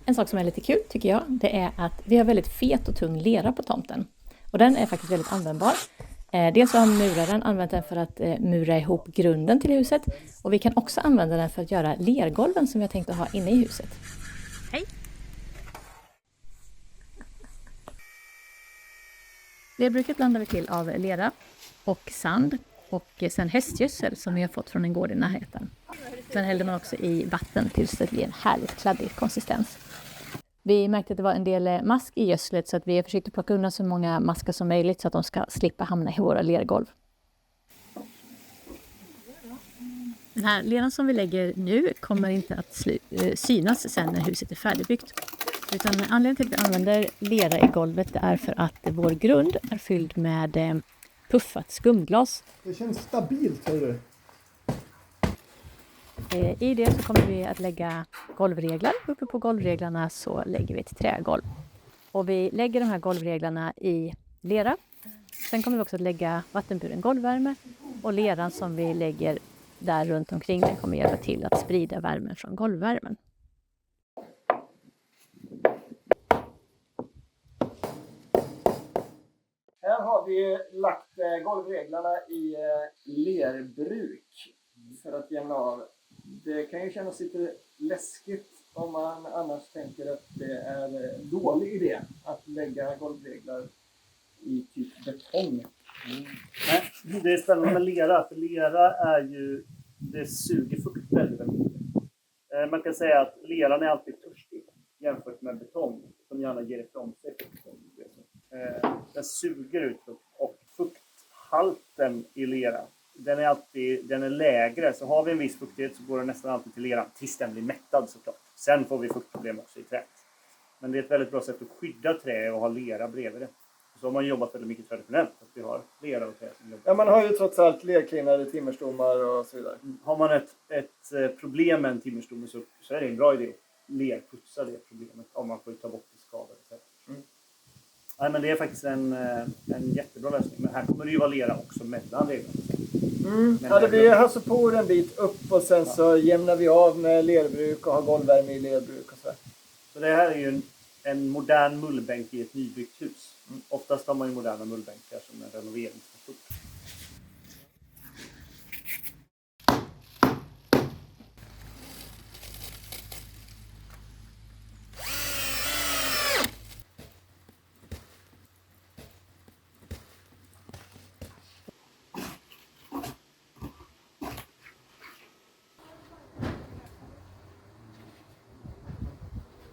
En sak som är lite kul tycker jag, det är att vi har väldigt fet och tung lera på tomten. Och den är faktiskt väldigt användbar. Dels så har muraren använt den för att mura ihop grunden till huset. Och vi kan också använda den för att göra lergolven som vi har tänkt att ha inne i huset. Hej! Lerbruket blandar vi till av lera och sand och sen hästgödsel som vi har fått från en gård i närheten. Sen hällde man också i vatten tills det blir en härligt kladdig konsistens. Vi märkte att det var en del mask i gödslet så att vi har försökt plocka undan så många maskar som möjligt så att de ska slippa hamna i våra lergolv. Den här leran som vi lägger nu kommer inte att synas sen när huset är färdigbyggt. Utan anledningen till att vi använder lera i golvet är för att vår grund är fylld med puffat skumglas. Det känns stabilt, hör du. I det så kommer vi att lägga golvreglar. Uppe på golvreglarna så lägger vi ett trägolv. Och vi lägger de här golvreglarna i lera. Sen kommer vi också att lägga vattenburen golvvärme. Och leran som vi lägger där runt omkring den kommer hjälpa till att sprida värmen från golvvärmen. Här har vi lagt golvreglarna i lerbruk för att jämna av. Det kan ju kännas lite läskigt om man annars tänker att det är en dålig idé att lägga golvreglar i typ betong. Nej, det är spännande med lera, för lera är ju, det suger fukt väldigt mycket. Man kan säga att leran är alltid törstig jämfört med betong som gärna ger ifrån sig fukt. Den suger ut fukt och fukthalten i lera, den är lägre. Så har vi en viss fuktighet så går den nästan alltid till leran tills den blir mättad såklart. Sen får vi fuktproblem också i träet. Men det är ett väldigt bra sätt att skydda trä och ha lera bredvid det. Så har man jobbat väldigt mycket traditionellt att vi har lera och trä som jobbar. Ja, man har ju trots allt lerklinnade timmerstommar och så vidare. Har man ett problem med en timmerstomme så är det en bra idé att lerputsa det problemet om man får ta bort det skadade. Nej, men det är faktiskt en jättebra lösning. Men här kommer det ju vara lera också mellan reglerna. Ja, det blir alltså på en bit upp och sen så jämnar vi av med lerbruk och har golvvärme i lerbruk och så. Så det här är ju en modern mullbänk i ett nybyggt hus. Oftast har man ju moderna mullbänkar som en renoveringsbänk.